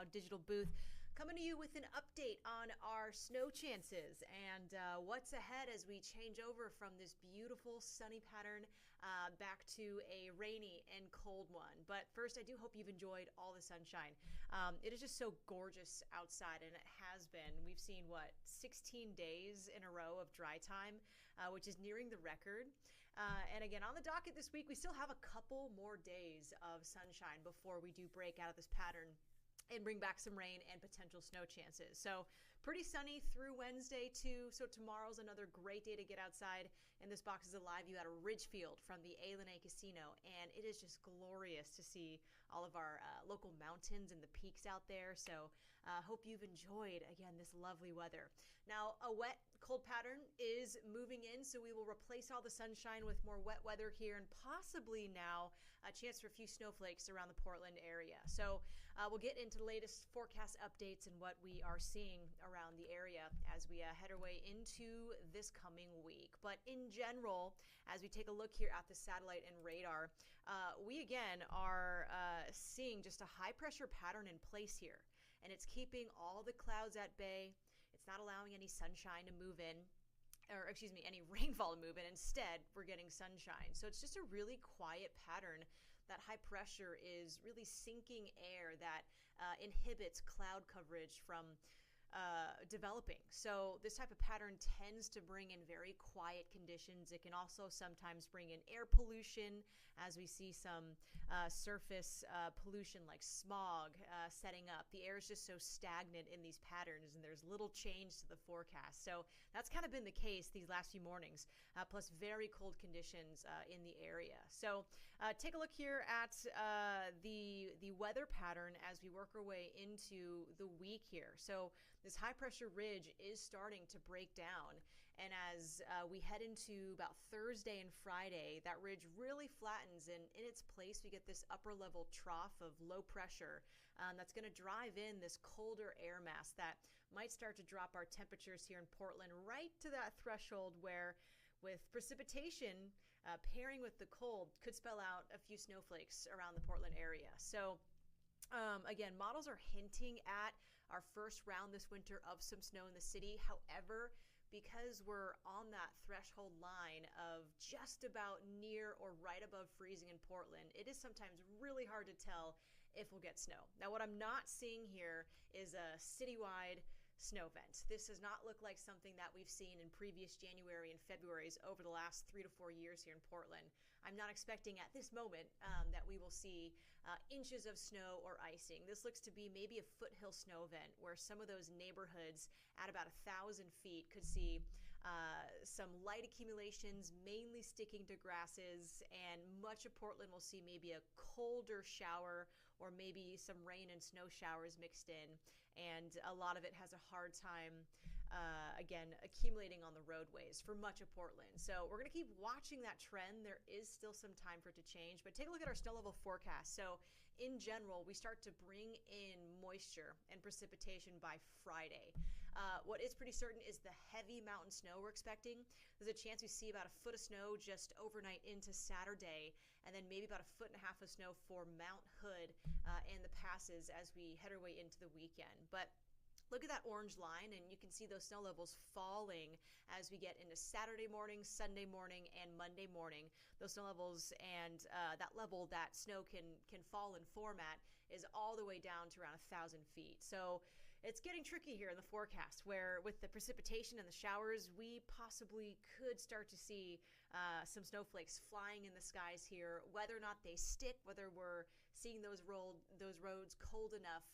Now digital booth, coming to you with an update on our snow chances and what's ahead as we change over from this beautiful sunny pattern back to a rainy and cold one. But first, I do hope you've enjoyed all the sunshine. It is just so gorgeous outside, and it has been. We've seen, 16 days in a row of dry time, which is nearing the record. And again, on the docket this week, we still have a couple more days of sunshine before we do break out of this pattern and bring back some rain and potential snow chances. So pretty sunny through Wednesday too. So tomorrow's another great day to get outside. And this box is a live view at a Ridgefield from the A Casino. And it is just glorious to see all of our local mountains and the peaks out there. So hope you've enjoyed, again, this lovely weather. Now, a wet, cold pattern is moving in, so we will replace all the sunshine with more wet weather here and possibly now a chance for a few snowflakes around the Portland area. So we'll get into the latest forecast updates and what we are seeing around the area as we head our way into this coming week. But in general, as we take a look here at the satellite and radar, we again are seeing just a high pressure pattern in place here, and it's keeping all the clouds at bay. It's not allowing any sunshine to move in, or excuse me, any rainfall to move in. Instead, we're getting sunshine. So it's just a really quiet pattern. That high pressure is really sinking air that inhibits cloud coverage from developing. So this type of pattern tends to bring in very quiet conditions. It can also sometimes bring in air pollution, as we see some surface pollution like smog setting up. The air is just so stagnant in these patterns, and there's little change to the forecast. So that's kind of been the case these last few mornings, plus very cold conditions in the area. So take a look here at the weather pattern as we work our way into the week here. So this high pressure ridge is starting to break down, and as we head into about Thursday and Friday, that ridge really flattens, and in its place we get this upper level trough of low pressure that's going to drive in this colder air mass that might start to drop our temperatures here in Portland right to that threshold where, with precipitation pairing with the cold, could spell out a few snowflakes around the Portland area. So again, models are hinting at our first round this winter of some snow in the city. However, because we're on that threshold line of just about near or right above freezing in Portland, it is sometimes really hard to tell if we'll get snow. Now, what I'm not seeing here is a citywide snow event. This does not look like something that we've seen in previous January and Februarys over the last 3 to 4 years here in Portland. I'm not expecting at this moment that we will see inches of snow or icing. This looks to be maybe a foothill snow event where some of those neighborhoods at about 1,000 feet could see some light accumulations, mainly sticking to grasses, and much of Portland will see maybe a colder shower or maybe some rain and snow showers mixed in, and a lot of it has a hard time again accumulating on the roadways for much of Portland. So we're going to keep watching that trend. There is still some time for it to change, but take a look at our snow level forecast. So in general, we start to bring in moisture and precipitation by Friday. What is pretty certain is the heavy mountain snow we're expecting. There's a chance we see about 1 foot of snow just overnight into Saturday, and then maybe about 1.5 feet of snow for Mount Hood and the passes as we head our way into the weekend. But look at that orange line, and you can see those snow levels falling as we get into Saturday morning, Sunday morning, and Monday morning. Those snow levels and that level that snow can fall and form at is all the way down to around 1,000 feet. So it's getting tricky here in the forecast, where with the precipitation and the showers, we possibly could start to see some snowflakes flying in the skies here. Whether or not they stick, whether we're seeing those roads cold enough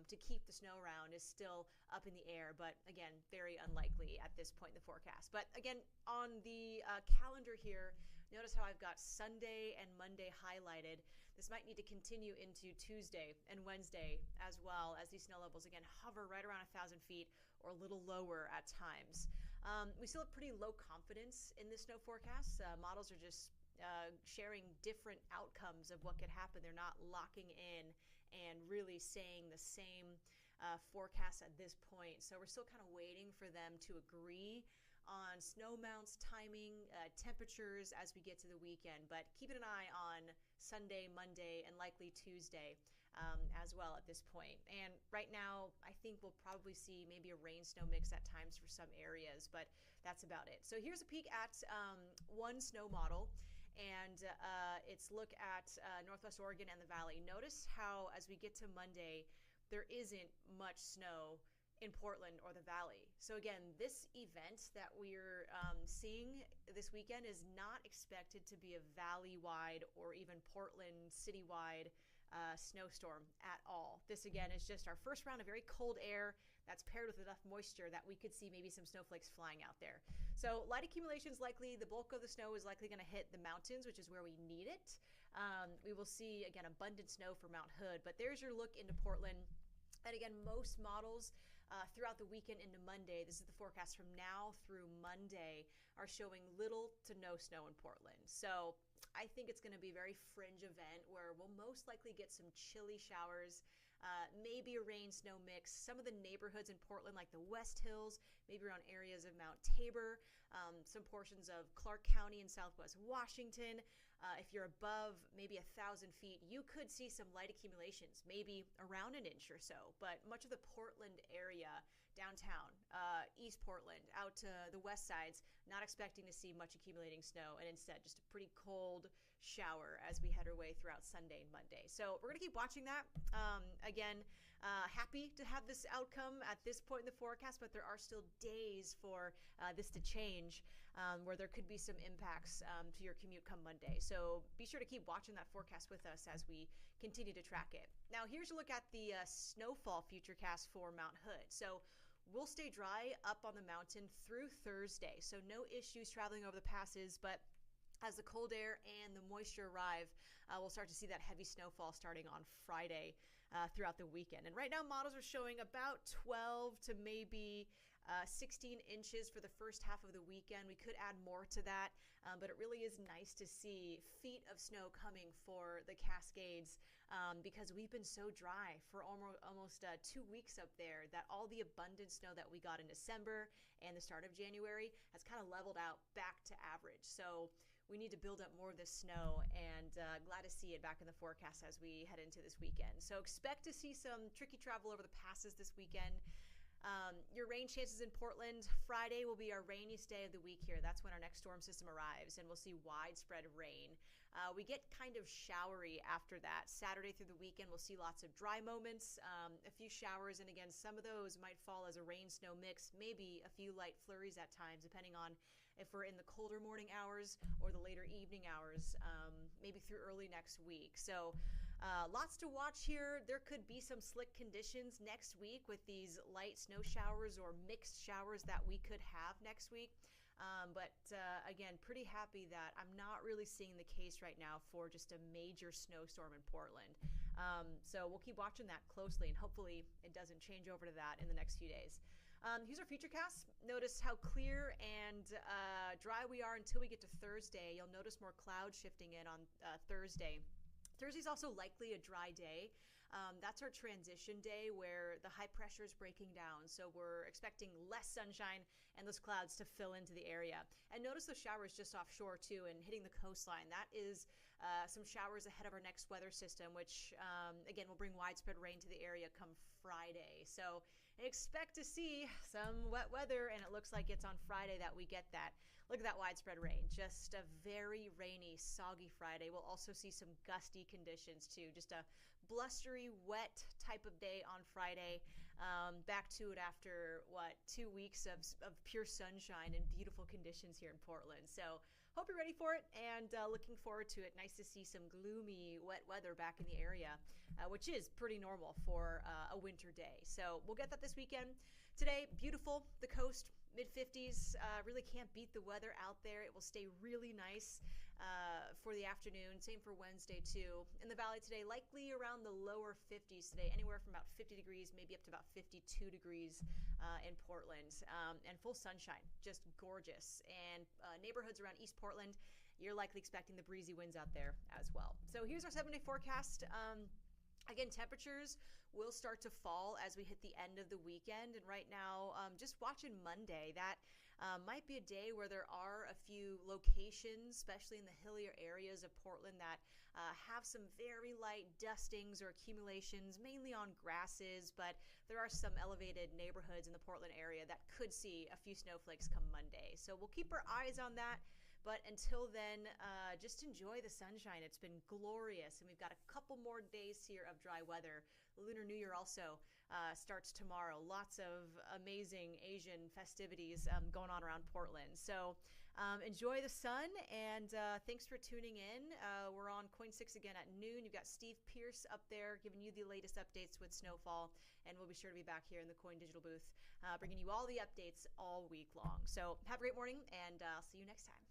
to keep the snow around is still up in the air, but again, very unlikely at this point in the forecast. But again, on the calendar here, notice how I've got Sunday and Monday highlighted. This might need to continue into Tuesday and Wednesday as well, as these snow levels again hover right around 1,000 feet or a little lower at times. We still have pretty low confidence in this snow forecast. Models are just sharing different outcomes of what could happen. They're not locking in and really saying the same forecast at this point. So we're still kind of waiting for them to agree on snow mounts, timing, temperatures as we get to the weekend. But keeping an eye on Sunday, Monday, and likely Tuesday as well at this point. And right now, I think we'll probably see maybe a rain-snow mix at times for some areas, but that's about it. So here's a peek at one snow model, and it's look at Northwest Oregon and the Valley. Notice how as we get to Monday, there isn't much snow in Portland or the Valley. So again, this event that we're seeing this weekend is not expected to be a valley-wide or even Portland city-wide snowstorm at all. This again is just our first round of very cold air that's paired with enough moisture that we could see maybe some snowflakes flying out there. So light accumulation is likely. The bulk of the snow is likely going to hit the mountains, which is where we need it. We will see, again, abundant snow for Mount Hood, but there's your look into Portland. And again, most models throughout the weekend into Monday, this is the forecast from now through Monday, are showing little to no snow in Portland. So I think it's going to be a very fringe event where we'll most likely get some chilly showers, maybe a rain-snow mix. Some of the neighborhoods in Portland, like the West Hills, maybe around areas of Mount Tabor, some portions of Clark County in Southwest Washington. If you're above maybe 1,000 feet, you could see some light accumulations, maybe around an inch or so. But much of the Portland area, downtown, East Portland, out to the west sides, not expecting to see much accumulating snow, and instead just a pretty cold shower as we head our way throughout Sunday and Monday. So we're going to keep watching that. Again, happy to have this outcome at this point in the forecast, but there are still days for this to change, where there could be some impacts to your commute come Monday. So be sure to keep watching that forecast with us as we continue to track it. Now here's a look at the snowfall futurecast for Mount Hood. So we'll stay dry up on the mountain through Thursday. So no issues traveling over the passes, but as the cold air and the moisture arrive, we'll start to see that heavy snowfall starting on Friday throughout the weekend. And right now, models are showing about 12 to maybe 16 inches for the first half of the weekend. We could add more to that, but it really is nice to see feet of snow coming for the Cascades because we've been so dry for almost 2 weeks up there that all the abundant snow that we got in December and the start of January has kind of leveled out back to average. So we need to build up more of this snow, and glad to see it back in the forecast as we head into this weekend. So expect to see some tricky travel over the passes this weekend. Your rain chances in Portland, Friday will be our rainiest day of the week here. That's when our next storm system arrives, and we'll see widespread rain. We get kind of showery after that. Saturday through the weekend, we'll see lots of dry moments, a few showers, and again, some of those might fall as a rain-snow mix, maybe a few light flurries at times, depending on if we're in the colder morning hours or the later evening hours, maybe through early next week. So lots to watch here. There could be some slick conditions next week with these light snow showers or mixed showers that we could have next week. But again, pretty happy that I'm not really seeing the case right now for just a major snowstorm in Portland. So we'll keep watching that closely, and hopefully it doesn't change over to that in the next few days. Here's our futurecast. Notice how clear and dry we are until we get to Thursday. You'll notice more clouds shifting in on Thursday. Thursday's also likely a dry day. That's our transition day where the high pressure is breaking down. So we're expecting less sunshine and those clouds to fill into the area. And notice those showers just offshore too and hitting the coastline. That is some showers ahead of our next weather system, which again will bring widespread rain to the area come Friday. So expect to see some wet weather, and it looks like it's on Friday that we get that. Look at that widespread rain. Just a very rainy, soggy Friday. We'll also see some gusty conditions too. Just a blustery, wet type of day on Friday. Back to it after, 2 weeks of pure sunshine and beautiful conditions here in Portland. So hope you're ready for it, and looking forward to it. Nice to see some gloomy, wet weather back in the area, which is pretty normal for a winter day. So we'll get that this weekend. Today, beautiful, the coast, mid-50s. Really can't beat the weather out there. It will stay really nice for the afternoon. Same for Wednesday too. In the valley today, likely around the lower 50s today, anywhere from about 50 degrees, maybe up to about 52 degrees in Portland, and full sunshine, just gorgeous. And neighborhoods around East Portland, you're likely expecting the breezy winds out there as well. So here's our 7-day forecast. Again, temperatures will start to fall as we hit the end of the weekend. And right now, just watching Monday, that Might be a day where there are a few locations, especially in the hillier areas of Portland, that have some very light dustings or accumulations, mainly on grasses, but there are some elevated neighborhoods in the Portland area that could see a few snowflakes come Monday. So we'll keep our eyes on that. But until then, just enjoy the sunshine. It's been glorious, and we've got a couple more days here of dry weather. The Lunar New Year also starts tomorrow. Lots of amazing Asian festivities going on around Portland. So enjoy the sun, and thanks for tuning in. We're on KOIN 6 again at noon. You've got Steve Pierce up there giving you the latest updates with snowfall, and we'll be sure to be back here in the KOIN digital booth bringing you all the updates all week long. So have a great morning, and I'll see you next time.